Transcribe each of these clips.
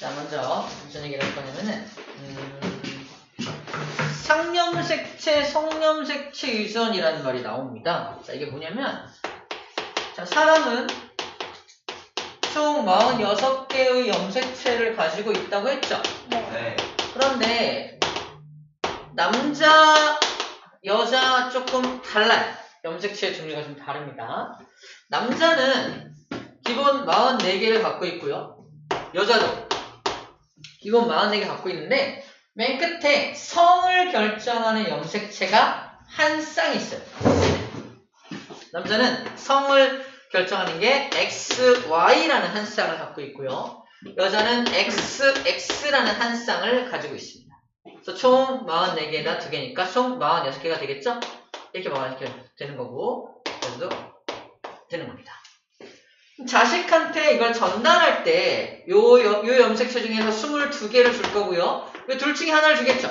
자, 먼저 무슨 얘기를 할 거냐면은 상염색체, 성염색체 유전이라는 말이 나옵니다. 자, 이게 뭐냐면 자, 사람은 총 46개의 염색체를 가지고 있다고 했죠? 네. 그런데 남자, 여자 조금 달라요. 염색체의 종류가 좀 다릅니다. 남자는 기본 44개를 갖고 있고요. 여자도 기본 44개 갖고 있는데 맨 끝에 성을 결정하는 염색체가 한 쌍이 있어요. 남자는 성을 결정하는 게 XY라는 한 쌍을 갖고 있고요. 여자는 XX라는 한 쌍을 가지고 있습니다. 그래서 총 44개에다 2개니까 총 46개가 되겠죠? 이렇게 46개가 되는 거고 여기도 되는 겁니다. 자식한테 이걸 전달할 때 요 염색체 중에서 22개를 줄 거고요. 둘 중에 하나를 주겠죠?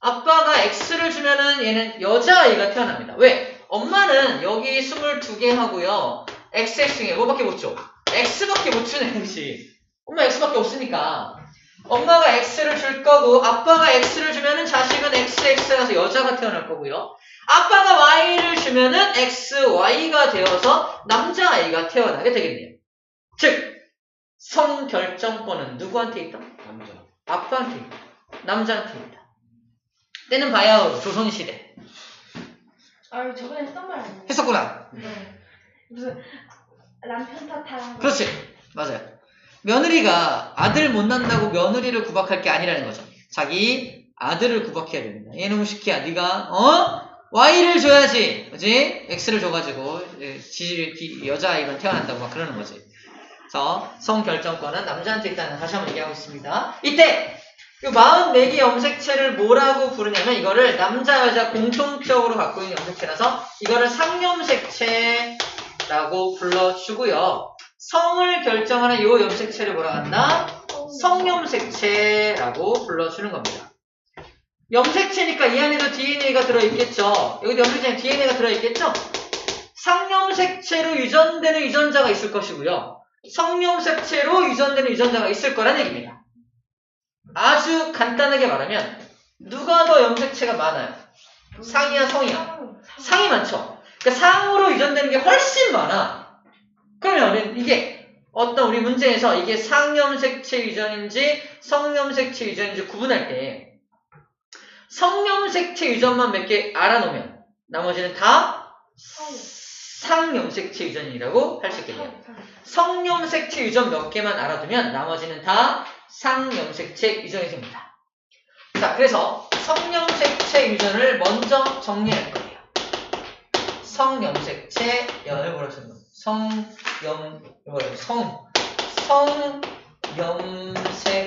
아빠가 X를 주면은 얘는 여자아이가 태어납니다. 왜? 엄마는 여기 22개 하고요. XX 중에 뭐밖에 못 줘? X밖에 못 주네, 그치? 엄마 X밖에 없으니까. 엄마가 X를 줄 거고, 아빠가 X를 주면은 자식은 XX라서 여자가 태어날 거고요. 아빠가 Y를 주면은 XY가 되어서 남자아이가 태어나게 되겠네요. 즉, 성결정권은 누구한테 있다? 남자. 아빠한테 있다. 남자한테 있다. 때는 바야흐로 조선시대. 아, 저번에 했던 말 아니에요? 했었구나. 네. 무슨 남편 탓하는 거. 그렇지. 맞아요. 며느리가 아들 못 낳는다고 며느리를 구박할 게 아니라는 거죠. 자기 아들을 구박해야 됩니다. 얘놈 시키야. 네가 Y를 줘야지. 그지? X를 줘가지고 여자아이가 태어난다고 막 그러는 거지. 그래서 성결정권은 남자한테 있다는 다시 한번 얘기하고 있습니다. 이때 이 44개 염색체를 뭐라고 부르냐면 이거를 남자 여자 공통적으로 갖고 있는 염색체라서 이거를 상염색체라고 불러주고요. 성을 결정하는 이 염색체를 뭐라 한다? 성염색체라고 불러주는 겁니다. 염색체니까 이 안에도 DNA가 들어있겠죠. 여기도 염색체에 DNA가 들어있겠죠. 상염색체로 유전되는 유전자가 있을 것이고요. 성염색체로 유전되는 유전자가 있을 거란 얘기입니다. 아주 간단하게 말하면 누가 더 염색체가 많아요? 상이야 성이야? 상이 많죠. 그러니까 상으로 유전되는 게 훨씬 많아. 그러면 이게 어떤 우리 문제에서 이게 상염색체 유전인지 성염색체 유전인지 구분할 때 성염색체 유전만 몇 개 알아놓으면 나머지는 다 상염색체 유전이라고 할 수 있겠네요. 성염색체 유전 몇 개만 알아두면 나머지는 다 상염색체 유전이 됩니다. 자, 그래서 성염색체 유전을 먼저 정리할 거예요. 성염색체 연을 뭐라고 쓰는 거예요? 성염색체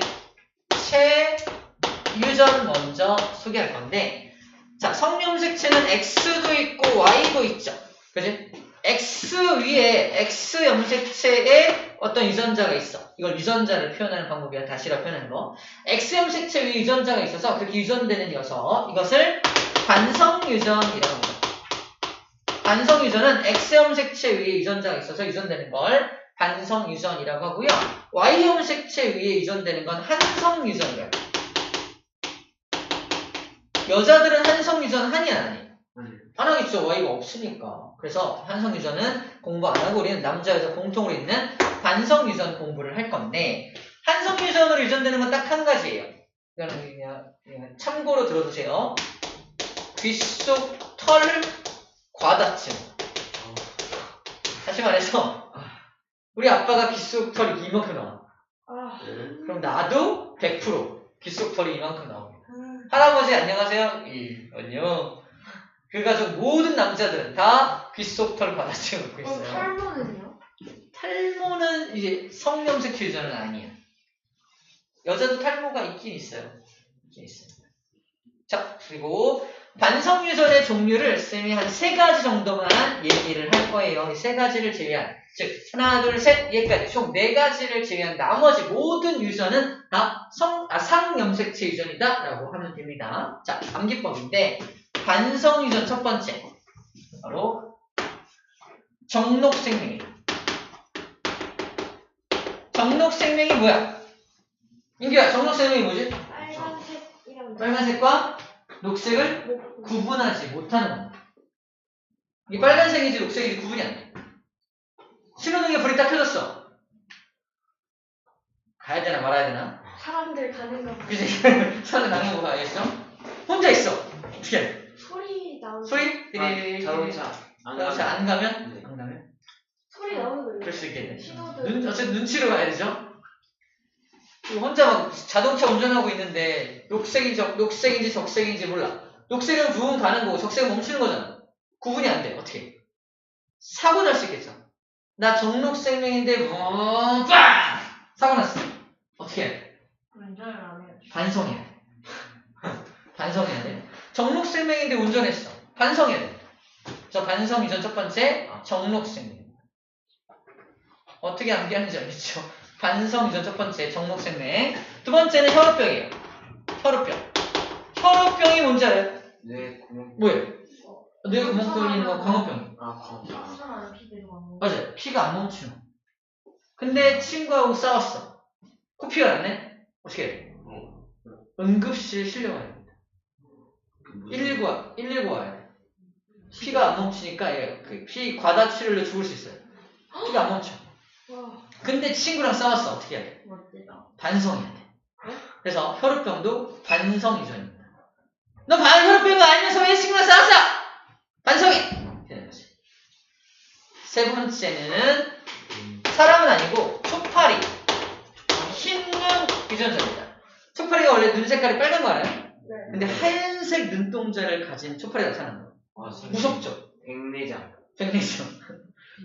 유전 먼저 소개할 건데, 자, 성염색체는 X도 있고 Y도 있죠. 그지? X 위에 X 염색체에 어떤 유전자가 있어. 이걸 유전자를 표현하는 방법이야. 다시라 표현하는 거. X 염색체 위에 유전자가 있어서 그렇게 유전되는 녀석. 이것을 반성유전이라고 합니다. 반성유전은 X 염색체 위에 유전자가 있어서 유전되는 걸 반성유전이라고 하고요. Y 염색체 위에 유전되는 건 한성유전이라고 합니다. 여자들은 한성유전 하니 안 하니? 안 하겠죠. Y가 없으니까. 그래서 한성유전은 공부 안 하고 우리는 남자 여자 공통으로 있는 반성유전 공부를 할 건데 한성유전으로 유전되는 건 딱 한 가지예요. 이거는 그냥 참고로 들어두세요. 귓속 털 과다증. 다시 말해서 우리 아빠가 귓속 털이 이만큼 나와. 그럼 나도 100% 귓속 털이 이만큼 나옵니다. 할아버지 안녕하세요. 안녕. 그래가지고 모든 남자들은 다 귓속털 과다증을 갖고 있어요. 탈모는요? 탈모는 이제 성염색체 유전은 아니에요. 여자도 탈모가 있긴 있어요. 있긴 있어요. 자, 그리고 반성유전의 종류를 쌤이 한 3가지 정도만 얘기를 할 거예요. 이 3가지를 제외한, 즉 하나, 둘, 셋, 얘까지 총 4가지를 제외한 나머지 모든 유전은 다 상염색체 유전이다 라고 하면 됩니다. 자, 암기법인데 반성유전 첫 번째 바로 정록생명이에요. 정록생명이 뭐야? 인규야, 정록 생명이 뭐지? 빨간색이랑 빨간색과 녹색을 목 구분하지 못하는 겁니다. 이 빨간색인지 녹색인지 구분이 안 돼. 신호등에 불이 딱 켜졌어. 가야 되나 말아야 되나? 사람들 가는 거 그지? 사는 가는 거 봐야겠어? 혼자 있어. 어떻게 해? 소리 나오는 소리? 자동차 자동차 안 가면? 네. 안 가면? 소리 나오는 거 그럴 수 있겠네. 신호등 어쨌든 눈치로 가야 되죠? 혼자 막 자동차 운전하고 있는데 녹색인지 적색인지 몰라. 녹색은 부분 가는 거고 적색은 멈추는 거잖아. 구분이 안 돼. 어떻게 해? 사고 날 수 있겠죠? 나 정록 생명인데 빵! 사고 났어. 어떻게 해? 운전을 안 해요. 반성해야 돼. 반성해야 돼. 정록 생명인데 운전했어. 반성해야 돼. 저 반성 이전 첫 번째 정록 생명. 어떻게 암기하는지 알겠죠? 반성 이전 첫 번째 정록 생명. 두 번째는 혈우병이에요. 혈우병. 혈우병이 뭔지 알아요? 네 구멍 뭐예요? 뇌 구멍 뚫리는 거 광우병. 광자 수상한 피대로 가는 맞아요. 피가 안 멈추는 거. 근데 친구하고 싸웠어. 코피가 났네? 어떻게 해? 응급실 실려가야 됩니다. 119 와야 돼. 피가 안 멈추니까 피 과다 출혈로 죽을 수 있어요. 피가 안 멈춰. 와 근데 친구랑 싸웠어. 어떻게 해야 돼? 멋지다. 반성해야 돼. 그래서 혈우병도 반성 이전입니다. 너 혈우병이 알면서 왜 친구랑 싸웠어? 반성해! 되는 거지. 세 번째는 사람은 아니고 초파리. 흰눈 유전자입니다. 초파리가 원래 눈 색깔이 빨간 거 알아요? 네. 근데 하얀색 눈동자를 가진 초파리가 나타나는 거예요. 무섭죠? 백내장 백내장.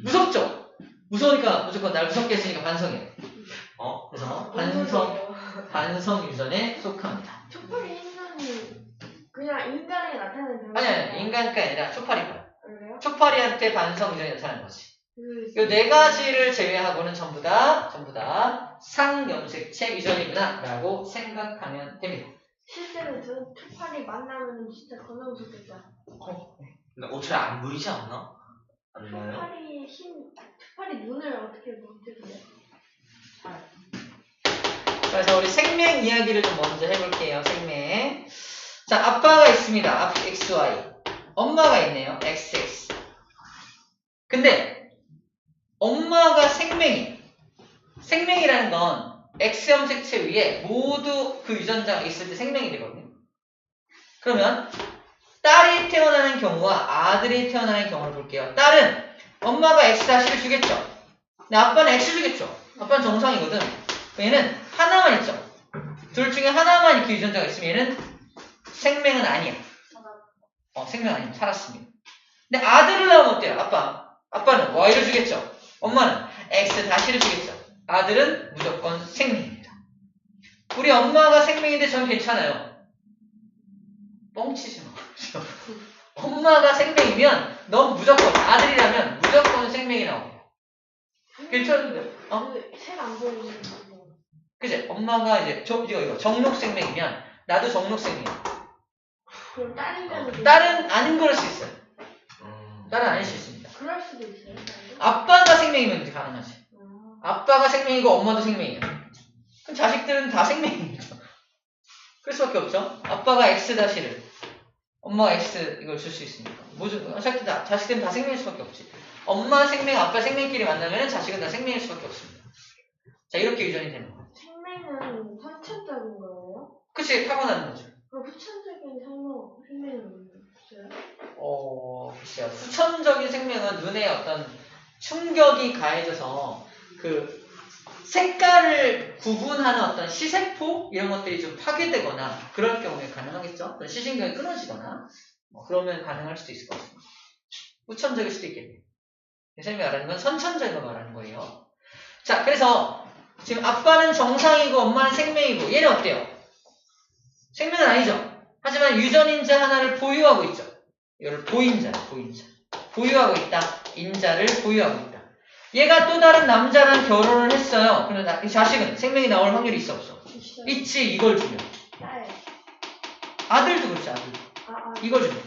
무섭죠? 무서우니까 무조건 날 무섭게 했으니까 반성해. 그래서 반성 유전에 속합니다. 촛불이 인간이 그냥 인간에게 나타나는 병. 아니 인간가 아니라 초파리가. 그래요? 초파리한테 반성 유전이 나타나는 거지. 그 이 네 가지를 제외하고는 전부 다 상염색체 유전이구나 라고 생각하면 됩니다. 실제로 저 촛불이 만나면 진짜 겁나 무섭겠다. 근데 어차피 안 보이지 않나? 안 나요? 촛불이 눈을 어떻게 멈추세요? 그래서 우리 생명 이야기를 좀 먼저 해볼게요. 생명. 자, 아빠가 있습니다. XY. 엄마가 있네요. XX. 근데 엄마가 생명이라는 건 X염색체 위에 모두 그 유전자가 있을 때 생명이 되거든요. 그러면 딸이 태어나는 경우와 아들이 태어나는 경우를 볼게요. 딸은 엄마가 X-를 주겠죠. 근데 아빠는 X 주겠죠. 아빠는 정상이거든. 얘는 하나만 있죠. 둘 중에 하나만 이렇게 유전자가 있으면 얘는 생명은 아니야. 생명 아니면 살았습니다. 근데 아들을 낳으면 어때요? 아빠는 Y를 주겠죠. 엄마는 X-를 주겠죠. 아들은 무조건 생명입니다. 우리 엄마가 생명인데 전 괜찮아요. 뻥치지 마. 엄마가 생명이면 넌 무조건 아들이라면 무조건 생명이 나옵니다. 괜찮은데? 색안 보이는 거. 그치? 엄마가 이제 이거 정록 생명이면 나도 정록 생명이야. 그럼 딸이면 딸은 아닌 걸 수 있어요. 딸은 아닐 수 있습니다. 그럴 수도 있어요. 아빠가 생명이면 이제 가능하지. 아빠가 생명이고 엄마도 생명이야. 그럼 자식들은 다 생명입니다. 그럴 수밖에 없죠. 아빠가 X-를 엄마가 X 이걸 줄 수 있으니까. 자식들은 다 생명일 수밖에 없지. 엄마 생명, 아빠 생명끼리 만나면 자식은 다 생명일 수밖에 없습니다. 자, 이렇게 유전이 되는 거예요. 생명은 선천적인 거예요? 그치, 타고나는 거죠. 그럼 후천적인 생명은 없어요? 글쎄요. 후천적인 생명은 눈에 어떤 충격이 가해져서 그 색깔을 구분하는 어떤 시세포 이런 것들이 좀 파괴되거나 그럴 경우에 가능하겠죠. 어떤 시신경이 끊어지거나 그러면 가능할 수도 있을 것 같습니다. 후천적일 수도 있겠네요. 선생님이 말하는 건 선천적인 걸 말하는 거예요. 자, 그래서 지금 아빠는 정상이고 엄마는 생명이고 얘는 어때요? 생명은 아니죠. 하지만 유전인자 하나를 보유하고 있죠. 이걸 보인자. 보유하고 있다. 인자를 보유하고 있다. 얘가 또 다른 남자랑 결혼을 했어요. 그러면 이 자식은 생명이 나올 확률이 있어 없어? 있지. 이걸 주면. 딸. 아들도 그렇지. 아들도. 이걸 주면.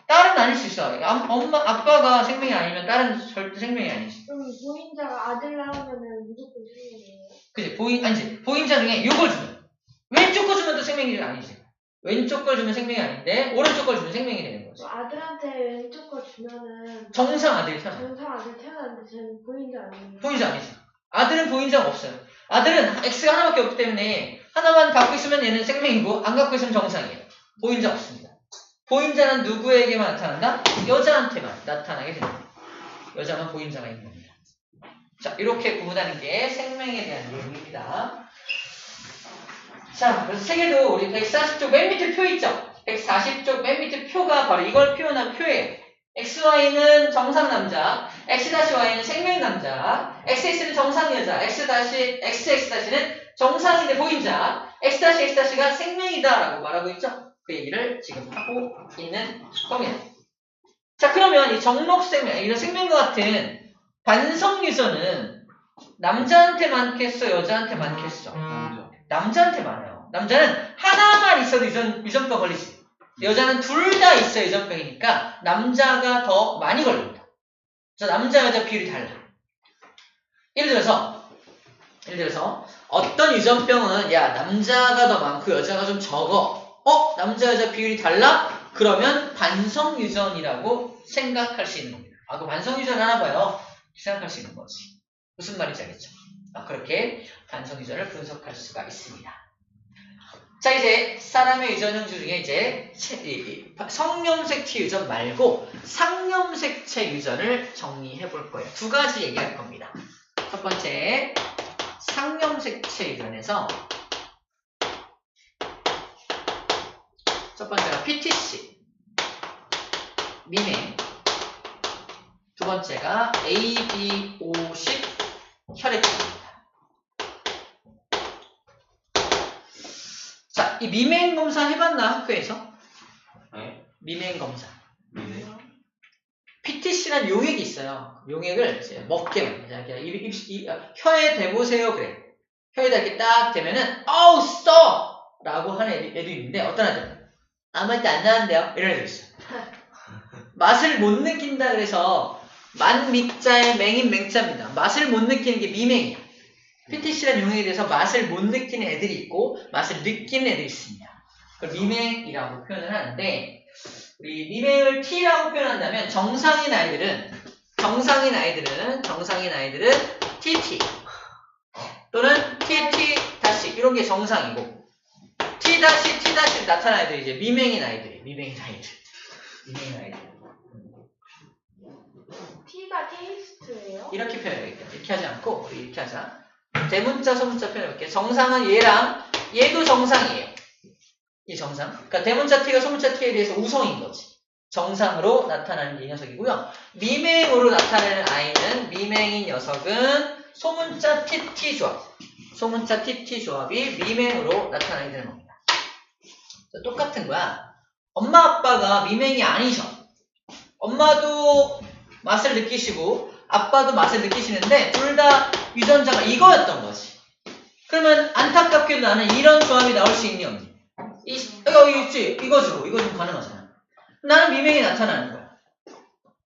딸은 아닐 수 있어. 아빠가 생명이 아니면 딸은 절대 생명이 아니지. 그럼 보인자가 아들 낳으면 무조건 생명이에요? 그지? 아니지. 보임자 중에 이걸 주면. 왼쪽 거 주면 또 생명이 아니지. 왼쪽 걸 주면 생명이 아닌데, 오른쪽 걸 주면 생명이 되는 거지. 아들한테 왼쪽 거 주면은 정상 아들이 태어나. 정상 아들 태어났는데 쟤는 보인자 아니에요? 보임자 아니지. 아들은 보임자가 없어요. 아들은 X가 하나밖에 없기 때문에 하나만 갖고 있으면 얘는 생명이고, 안 갖고 있으면 정상이에요. 보임자 없습니다. 보임자는 누구에게만 나타난다? 여자한테만 나타나게 됩니다. 여자만 보임자가 있는 겁니다. 자, 이렇게 구분하는 게 생명에 대한 내용입니다. 자, 그래서 책에도 우리 140쪽 맨 밑에 표 있죠? 140쪽 맨 밑에 표가 바로 이걸 표현한 표예요. XY는 정상 남자, X-Y는 생명 남자, XX는 정상 여자, XX-는 정상인데 보임자, X-X가 생명이다라고 말하고 있죠? 그 얘기를 지금 하고 있는 겁니다. 자, 그러면 이 정록생명, 이런 생명과 같은 반성 유전은 남자한테 많겠어, 여자한테 많겠어? 남자한테 많아요. 남자는 하나만 있어도 유전병 걸리지. 여자는 둘 다 있어야 유전병이니까 남자가 더 많이 걸립니다. 그래서 남자, 여자 비율이 달라. 예를 들어서 어떤 유전병은 야, 남자가 더 많고 여자가 좀 적어. 남자, 여자 비율이 달라? 그러면 반성 유전이라고 생각할 수 있는 겁니다. 그 반성 유전 하나 봐요. 생각할 수 있는 거지. 무슨 말인지 알겠죠? 그렇게 반성 유전을 분석할 수가 있습니다. 자, 이제 사람의 유전 형질 중에 이제 성염색체 유전 말고 상염색체 유전을 정리해 볼 거예요. 두 가지 얘기할 겁니다. 첫 번째, 상염색체 유전에서 첫 번째가 PTC, 미네. 두 번째가 ABO10 혈액입니다. 자, 이 미맹 검사 해봤나 학교에서? 네? 미맹 검사. 네. PTC라는 용액이 있어요. 용액을 이제 먹게 만듭니다. 혀에 대보세요 그래. 혀에다 이렇게 딱 대면은 어우 써! 라고 하는 애도 있는데 어떤 애들? 아무 말도 안 나는데요? 이런 애들 있어. 맛을 못 느낀다 그래서 만믹자의 맹인 맹자입니다. 맛을 못 느끼는 게 미맹이야. PTC라는 용액에 대해서 맛을 못 느끼는 애들이 있고 맛을 느끼는 애들이 있습니다. 그걸 미맹이라고 표현을 하는데 우리 미맹을 T라고 표현한다면 정상인 아이들은 TT 또는 TT 다시 이런 게 정상이고 T 다시 나타나는 애들이 이제 미맹인 아이들. T가 테이스트예요? 이렇게 표현해야겠다. 이렇게 하지 않고 우리 이렇게 하자. 대문자 소문자 표현해볼게요. 정상은 얘랑 얘도 정상이에요. 이 정상. 그러니까 대문자 T가 소문자 T에 비해서 우성인 거지. 정상으로 나타나는 게 이 녀석이고요. 미맹으로 나타내는 아이는 미맹인 녀석은 소문자 TT 조합. 소문자 TT 조합이 미맹으로 나타나게 되는 겁니다. 똑같은 거야. 엄마 아빠가 미맹이 아니셔. 엄마도 맛을 느끼시고 아빠도 맛을 느끼시는데 둘 다 유전자가 이거였던 거지. 그러면 안타깝게도 나는 이런 조합이 나올 수 있니 없니? 있지. 이거 좀 가능하잖아. 나는 미맹이 나타나는 거야.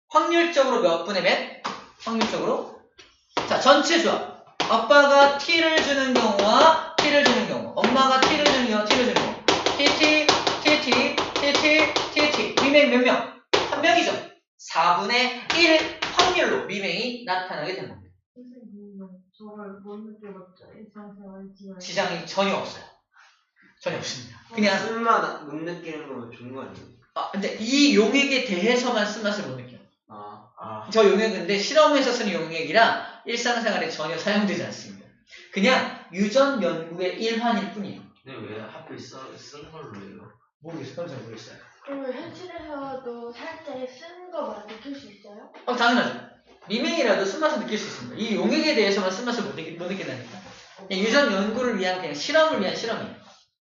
확률적으로 몇 분의 몇? 확률적으로. 자, 전체 조합. 아빠가 T를 주는 경우와 T를 주는 경우. 엄마가 T를 주는 경우, T를 주는 경우. TT. 미맹 몇 명? 한 명이죠. 4분의 1 확률로 미맹이 나타나게 된 겁니다. 선생님, 저를 못 느껴봤죠? 일상생활 지장이 전혀 없어요. 전혀 없습니다. 그냥 술맛 못 느끼는 거면 좋은 거 아니에요? 근데 이 용액에 대해서만 쓴맛을 못 느껴요. 저 용액은 근데 실험에서 쓰는 용액이라 일상생활에 전혀 사용되지 않습니다. 그냥 유전 연구의 일환일 뿐이에요. 근데 왜 하필 쓴 걸로 해요? 모르겠어요. 잘 모르겠어요. 그러면 현실에서도 살 때 쓰는 거만 느낄 수 있어요? 당연하죠. 미맹이라도 쓴맛을 느낄 수 있습니다. 이 용액에 대해서만 쓴맛을 못 느낀다니까. 유전 연구를 위한 그냥 실험을 위한 실험이에요.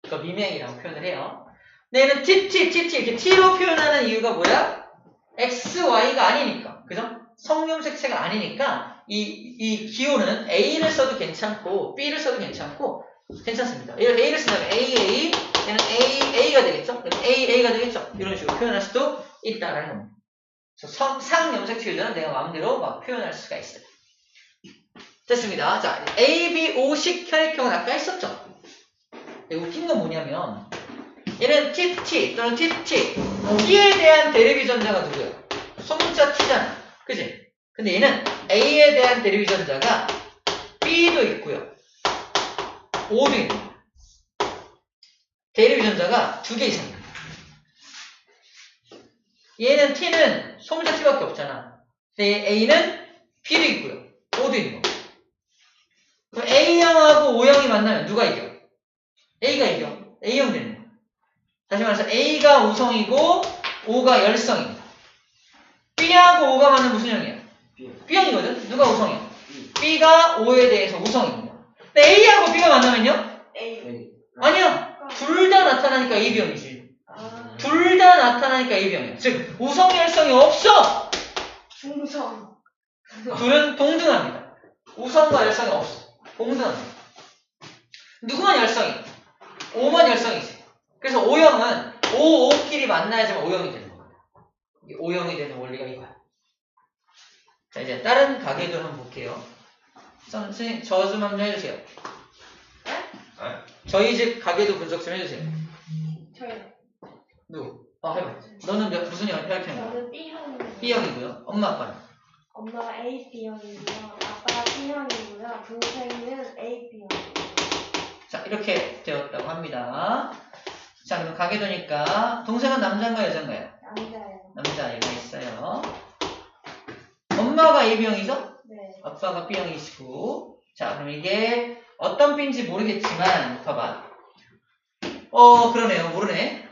그러니까 미맹이라고 표현을 해요. 근데 얘는 TT 이렇게 T로 표현하는 이유가 뭐야? XY가 아니니까. 그죠? 성염색체가 아니니까 이 기호는 A를 써도 괜찮고 B를 써도 괜찮습니다. A를 쓴다면 AA, 얘는 AA가 되겠죠? AA가 되겠죠? 이런 식으로 표현할 수도 있다라는 겁니다. 그래서 상염색체 유전은 내가 마음대로 막 표현할 수가 있어요. 됐습니다. 자, A, B, O식 혈액형은 아까 했었죠? 웃긴 건 뭐냐면 얘는 TT 또는 TT T에 대한 대립 유전자가 누구야? 소문자 T잖아. 그지? 근데 얘는 A에 대한 대립 유전자가 B도 있고요. O도 있는 거야. 대립 유전자가 2개 이상이야. 얘는 T는 소문자 T밖에 없잖아. 근데 A는 B도 있고요. O도 있는 거야. 그럼 A형하고 O형이 만나면 누가 이겨? A가 이겨. A형 되는 거야. 다시 말해서 A가 우성이고 O가 열성입니다. B하고 O가 만나면 무슨 형이야? B형이거든? 누가 우성이야? B가 O에 대해서 우성입니다. 근데 A하고 B가 만나면요? A. 아니야. 둘 다 나타나니까 AB형이지. 아, 둘 다 나타나니까 AB형이야. 즉 우성 열성이 없어. 중성. 둘은 동등합니다. 우성과 열성이 없어. 동등합니다. 누구만 열성이? O만 열성이지. 그래서 O형은 O끼리 만나야지만 O형이 되는 겁니다. 이게 O형이 되는 원리가 이거야. 자, 이제 다른 가계도 한번 볼게요. 선생님, 저 좀 한번 해주세요. 저희 집 가계도 분석 좀 해주세요. 저요. 누구? 해봐. 너는 무슨 혈액형이야? 저는 B형이고요. B형이고요. 엄마, 아빠는? 엄마가 AB형이고요. 아빠가 B형이고요. 동생은 AB형. 자, 이렇게 되었다고 합니다. 자, 그럼 가계도니까 동생은 남자인가요, 여자인가요? 남자예요. 남자아이가 있어요. 엄마가 AB형이죠? 네. 아빠가 B형이시고. 자, 그럼 이게 어떤 B인지 모르겠지만 봐봐. 그러네요. 모르네.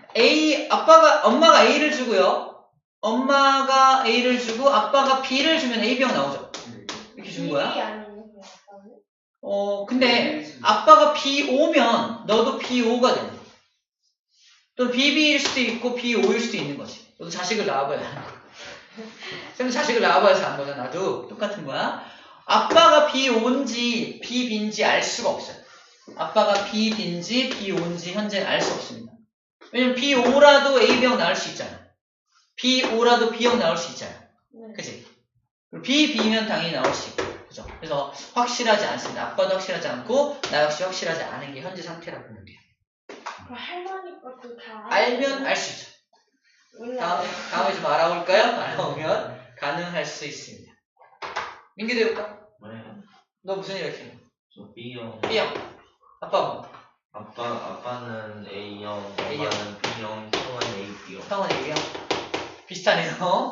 엄마가 A를 주고요. 엄마가 A를 주고 아빠가 B를 주면 AB형 나오죠. 이렇게 준 거야. B 아니에요, 아빠는? 근데 아빠가 B5면 너도 B5가 되는 거야. 또 BB일 수도 있고 B5일 수도 있는 거지. 너도 자식을 낳아봐야 하는 거야. 쌤 자식을 낳아봐서 안 거잖아. 나도 똑같은 거야. 아빠가 B5인지 BB인지 알 수가 없어요. 아빠가 BB인지 B5인지 현재 알 수 없습니다. 왜냐면 B5라도 A형 나올 수 있잖아. B5라도 B형 나올 수 있잖아. 네. 그치? BB면 당연히 나올 수 있고. 그죠? 그래서 확실하지 않습니다. 아빠도 확실하지 않고 나 역시 확실하지 않은 게 현재 상태라고 보면 돼요. 그럼 할머니 것도 다 알면 알 수 있죠. 다음에 좀 알아볼까요? 알아보면 가능할 수 있습니다. 민기도 해볼까? 뭐예요? 너 무슨 일 했어? 저 B형. B형. 아빠 뭐? 아빠는 A형, A형. 엄마는 B형, 형은 AB형. 형은 A형. 비슷하네요.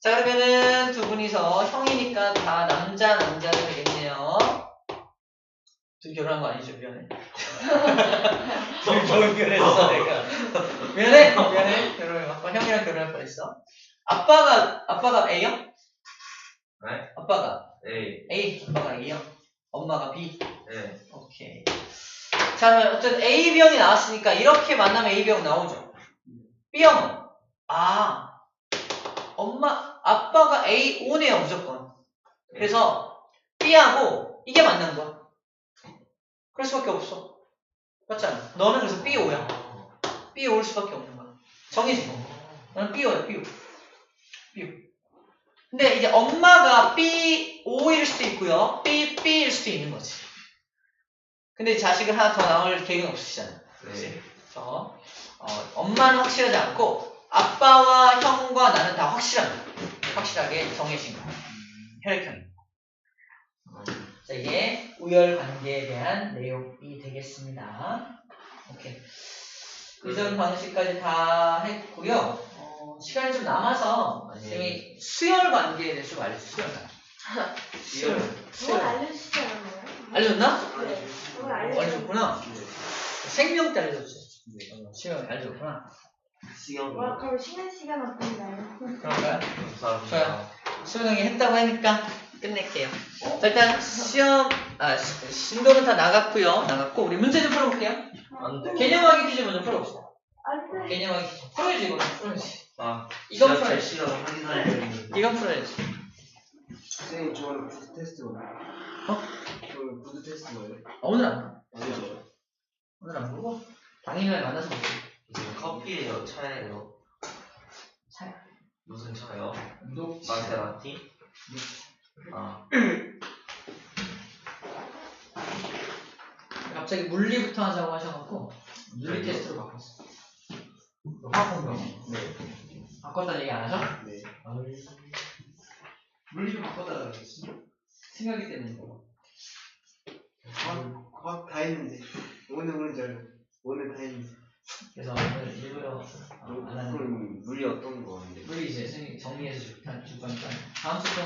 자, 그러면은 두 분이서 형이니까 다 남자가 되겠네요. 둘이 결혼한 거 아니죠? 미안해. 둘이 결혼했어, 내가. 미안해. 결혼해봐. 형이랑 결혼할 뻔했어. 아빠가 A형? 네? 아빠가 A. 아빠가 A형. 엄마가 B. 네. 오케이. 자, 어쨌든 AB형이 나왔으니까 이렇게 만나면 AB형 나오죠. B형은 아빠가 A5네요, 무조건. 그래서 B하고 이게 맞는 거야. 그럴 수밖에 없어. 맞잖아. 너는 그래서 B5야. B5일 수밖에 없는 거야. 정해진 거. 너는 B5야, B5. 근데 이제 엄마가 B5일 수도 있고요. B일 수도 있는 거지. 근데 자식을 하나 더 낳을 계획은 없으시잖아. 네. 그래서 엄마는 확실하지 않고 아빠와 형과 나는 다 확실합니다. 확실하게 정해진 거. 혈액형입니다. 자, 이게 우열 관계에 대한 내용이 되겠습니다. 오케이. 이전 방식까지 다 했고요. 시간이 좀 남아서 선생님이 수열 관계에 대해서 좀 알려주세요. 그걸 알려주시지 않았나요? 알려줬나? 네. 그걸 알려줬구나. 생명 때 알려줬어요. 수열 알려줬구나. 와, 그럼 쉬는 시간 어떤가요? 그런가요? 감사합니다. 좋아요. 수영이 했다고 하니까 끝낼게요. 자, 일단 신도는 다 나갔고 우리 문제 좀 풀어볼게요. 안 돼. 개념하기 퀴즈 먼저 풀어봅시다. 안 돼. 개념하기 퀴즈 풀어야지. 이거는 풀어야지. 이건 이건 풀어야지. 실험 확인할 때는 이건 풀어야지. 선생님 저는 구두 테스트 뭐예요? 저는 구두 테스트 뭐예요? 오늘 안 봐. 아니죠. 오늘 안 보고 당일날 만나서 볼게. 지금 커피예요, 차예요? 차야. 무슨 차요? 녹 마세라티? 갑자기 물리부터 하자고 하셔갖고 물리 네. 테스트로 바꿨어. 화학 공부. 네. 바꿨다는 얘기 안 하죠? 네. 물리 좀 바꿨다고 그랬어. 생각이 때문에. 과학 다 했는데. 오늘 줄 알고. 오늘 다 했는데. 그래서 오늘 일부러 안 하는. 그럼 물이 어떤 거인데? 물리 이제 선생님 정리해서 줄 거니까 다음 주